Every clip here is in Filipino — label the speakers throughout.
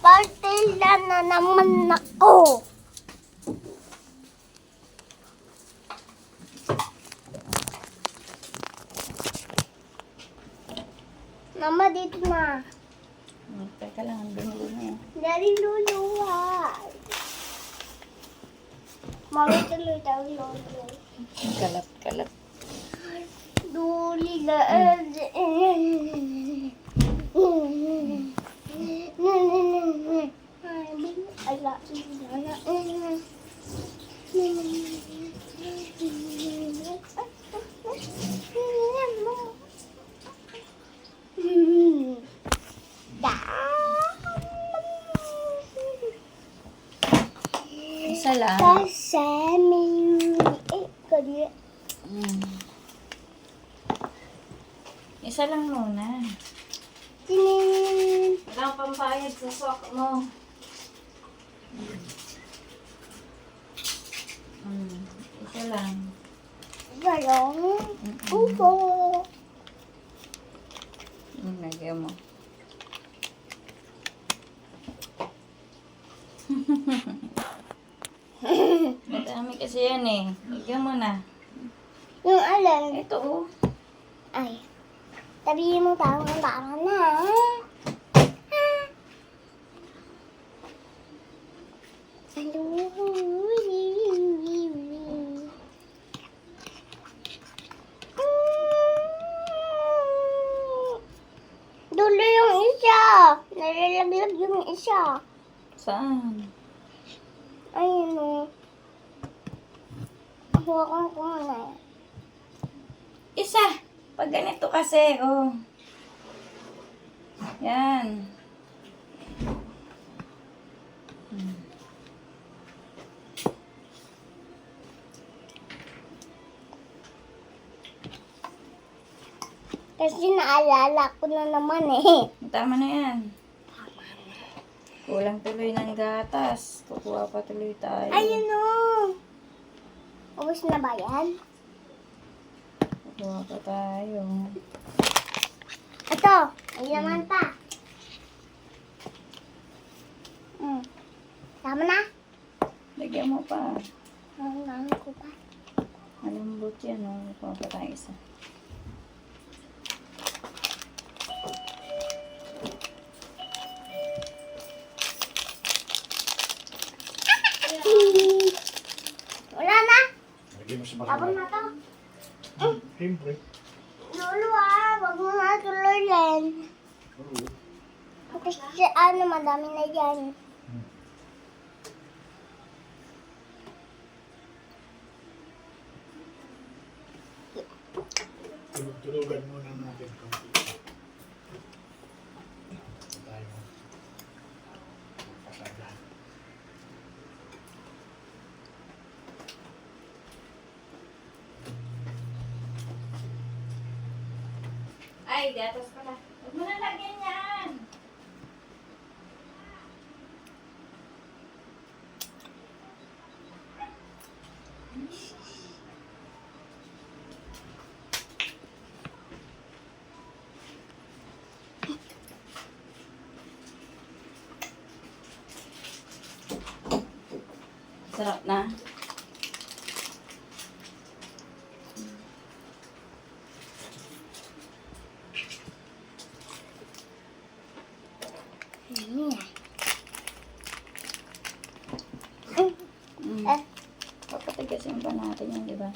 Speaker 1: Partila na naman ako. Mama, dito na.
Speaker 2: Teka lang, ang binili na eh.
Speaker 1: Daddy, luluway. Mami, tuloy tayo luluway.
Speaker 2: Kalat-kalat.
Speaker 1: Duli na.
Speaker 2: Isa lang.
Speaker 1: Kasami. Kaya.
Speaker 2: Isa lang muna.
Speaker 1: Tinin.
Speaker 2: Walang pambayad sa sok mo. Isa lang.
Speaker 1: Galong. Upo.
Speaker 2: Lagyan mo. Madami kasi yan eh. Lagyan mo na.
Speaker 1: Yung alin.
Speaker 2: Ito oh.
Speaker 1: Ay. Tabihin mo parang na. Dulo yung isa. Nalalaglag yung isa.
Speaker 2: Saan?
Speaker 1: Ayun o. Hawakan ko na.
Speaker 2: Isa. Pag ganito kasi, oh. Yan.
Speaker 1: Kasi naalala ko na naman eh.
Speaker 2: Tama na yan. Kulang tuloy ng gatas. Kukuha pa tuloy tayo.
Speaker 1: Ayun o. Ubus na ba yan?
Speaker 2: Kukuha pa tayo.
Speaker 1: Ito. May laman pa. Tama na?
Speaker 2: Lagyan mo pa.
Speaker 1: Ang ko pa.
Speaker 2: Malambot yan, oh. Kukuha pa tayo isa.
Speaker 1: Wala na?
Speaker 3: Lagyan mo sa
Speaker 1: Tapos
Speaker 3: basura.
Speaker 1: na to.
Speaker 3: Siyempre.
Speaker 1: Lolo wag mo na tuloy yan.
Speaker 3: Oo.
Speaker 1: Kasi madami na yan.
Speaker 3: Tulog-tulugan muna natin. Tayo. Pasada.
Speaker 2: Ay, gatas pala. Huwag mo na lagyan yan. Sarap na. Papatigasin pa natin yan, di ba?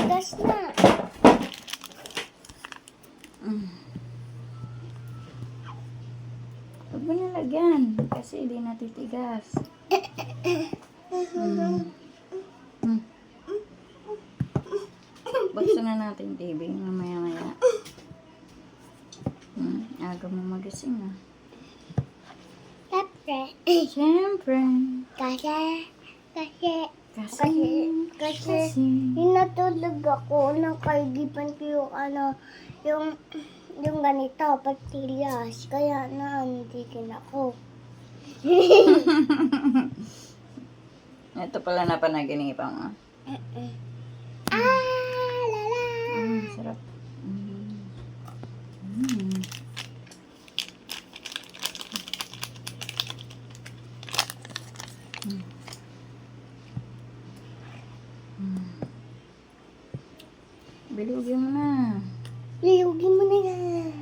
Speaker 1: Gas na.
Speaker 2: Huwag mo nalagyan kasi hindi natitigas. Buksan na natin TV mamaya-maya. Aga mo magising ah.
Speaker 1: Siyempre.
Speaker 2: Siyempre.
Speaker 1: Kasi hinatulog ako, nakaigipan ko yung yung ganito, pagtilyas. Kaya naandikin ako.
Speaker 2: Ito pala na panaginipan mo.
Speaker 1: Lala.
Speaker 2: Sarap. Bilugin mo na.
Speaker 1: Lilugin mo na yan.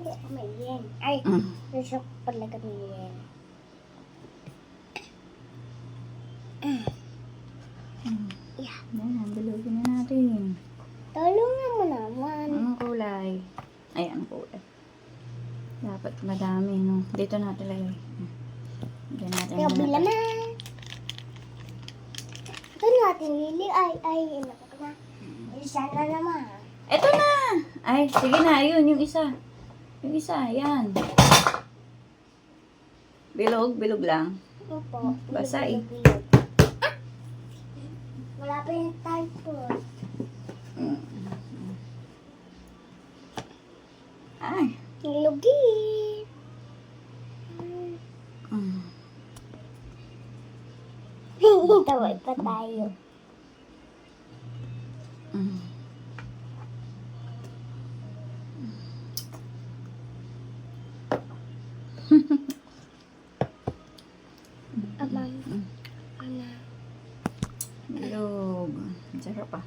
Speaker 1: Kukumayin. Ay,
Speaker 2: Mm.
Speaker 1: gusto ko pala gamitin. Yeah.
Speaker 2: Yan, bilugin na natin.
Speaker 1: Tulungan mo naman.
Speaker 2: Anong kulay? Ay, anong kulay? Dapat madami, no? Dito natin lagay. Diyan natin
Speaker 1: Kaya
Speaker 2: muna.
Speaker 1: bilaman. Ito natin, Lili. Ay, ina ko na. Isa na naman.
Speaker 2: Eto na! Ay, sige na, ayun, yung isa. Yung isa, yan. Bilog lang.
Speaker 1: Opo.
Speaker 2: Basa eh.
Speaker 1: Bilog. Ah! Wala pa yung typhoid.
Speaker 2: Ay.
Speaker 1: Nilugin.
Speaker 2: Mm.
Speaker 1: Tawag pa tayo.
Speaker 2: Mm.
Speaker 1: Amang. Ana.
Speaker 2: Bilog. Ang sarap pa.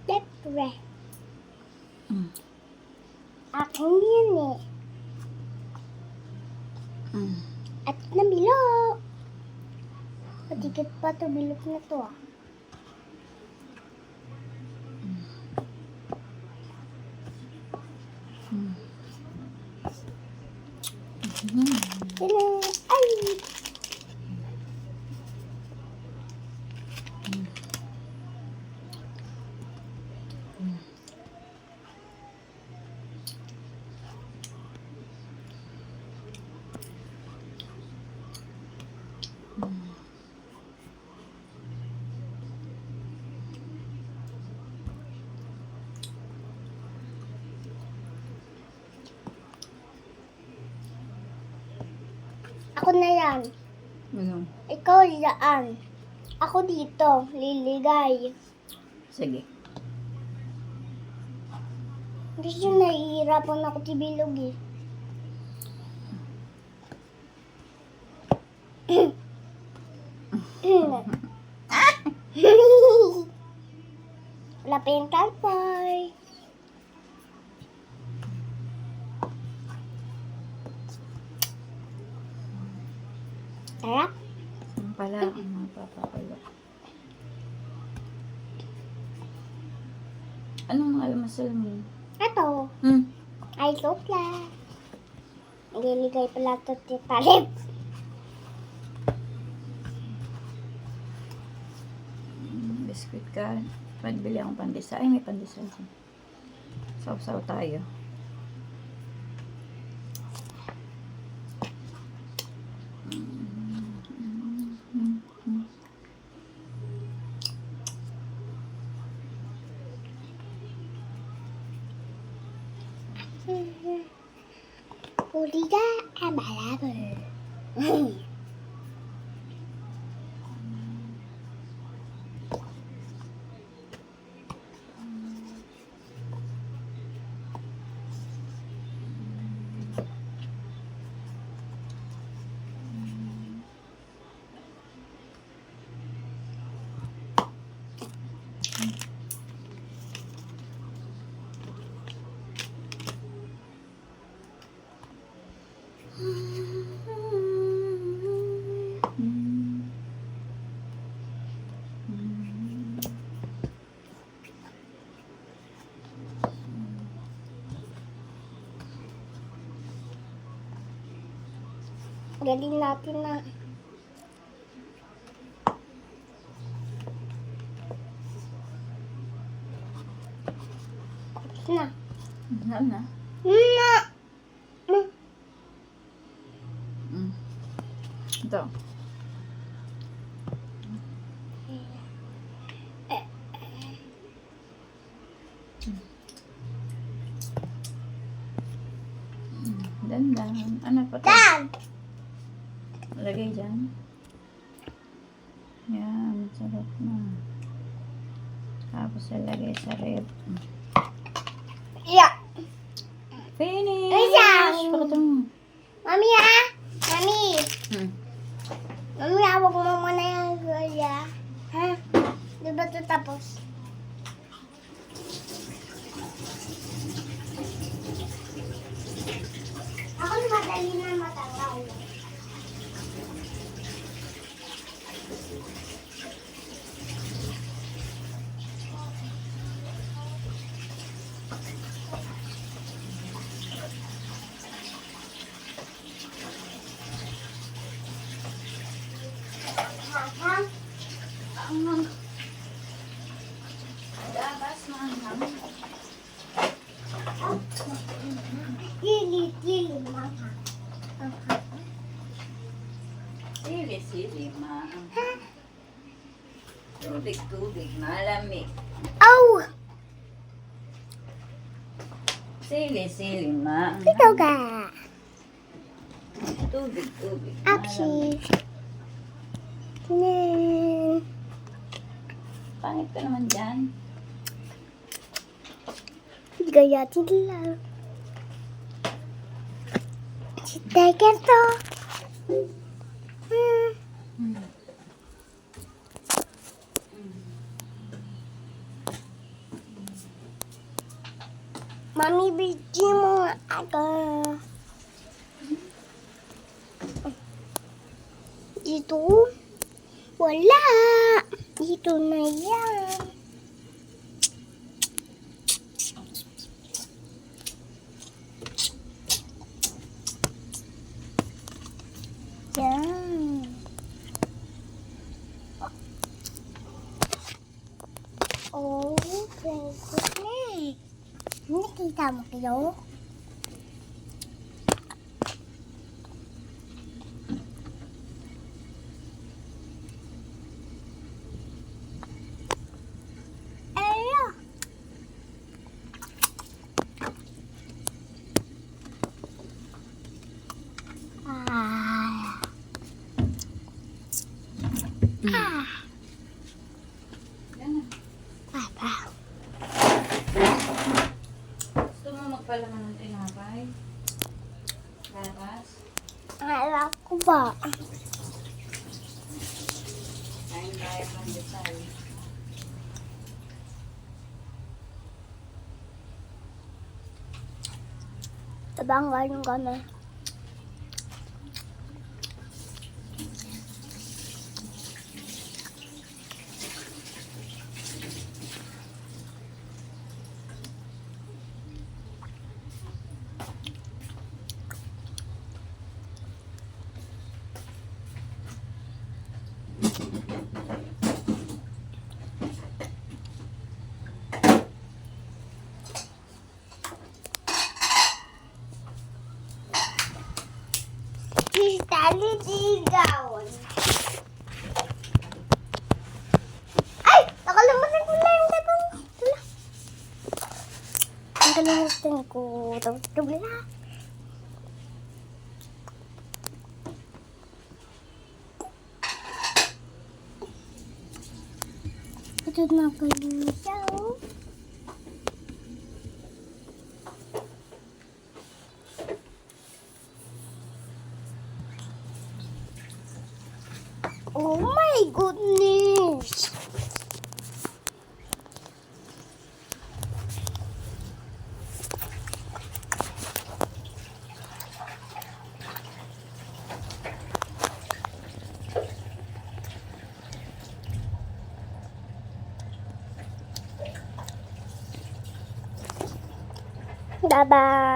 Speaker 1: Siyempre.
Speaker 2: Mm.
Speaker 1: Akin yan eh.
Speaker 2: Mm.
Speaker 1: At nabilog. Patikit pa to, bilog na to ah.
Speaker 2: Mm.
Speaker 1: Sino? Ay! Ako na yan.
Speaker 2: Ano?
Speaker 1: Ikaw dyan. Ako dito. Liligay.
Speaker 2: Sige.
Speaker 1: Gusto nahihirapan ako tibilog eh. Wala pa yung kalpoy. Sarap.
Speaker 2: Saan pala ang mapapakulo? Anong almasal mo?
Speaker 1: Ito. Ay, sopla. Nagliligay pala ito si Talib.
Speaker 2: Biscuit ka. Magbili akong pandesal. Ay, may pandesal siya. Saw-saw tayo.
Speaker 1: 우리가 말아볼. Galing natin na. Na.
Speaker 2: Ano na?
Speaker 1: Na.
Speaker 2: Ito. Dandan. Ano pa to?
Speaker 1: Dad!
Speaker 2: Lagay dyan. Yan. Sarap na. Tapos ilagay sa rib.
Speaker 1: Yeah.
Speaker 2: Finish!
Speaker 1: Ayan.
Speaker 2: Pakita mo.
Speaker 1: Mami ha? Mami.
Speaker 2: Hmm.
Speaker 1: Mami, hawag mo muna yung kuya. Ha? Di ba ito tapos?
Speaker 2: Sili, tubig, malamig.
Speaker 1: Oh!
Speaker 2: Sili,
Speaker 1: Ito ka.
Speaker 2: Tubig,
Speaker 1: Aksi. Nen.
Speaker 2: Pangit ka naman dyan.
Speaker 1: Gayatin lang. Sitakan to. Mami, biji mo nga ako. Dito? Wala. Dito na yan. Yan. Oh, very good. Nakita mo kayo? Ayo. Ah. Ah.
Speaker 2: Yan na.
Speaker 1: Papa.
Speaker 2: Gusto mo magpalaman ng tinapay? Lakas?
Speaker 1: Alam ko ba?
Speaker 2: Kain tayo ng desal.
Speaker 1: Tabanggal yung kami. Tali digaw. Ay! Nakalimutan ko lang yung tatang. Wala. Nakalimutan ko. Tapos wala. Ito na kalimutan. Oh my goodness! Bye-bye!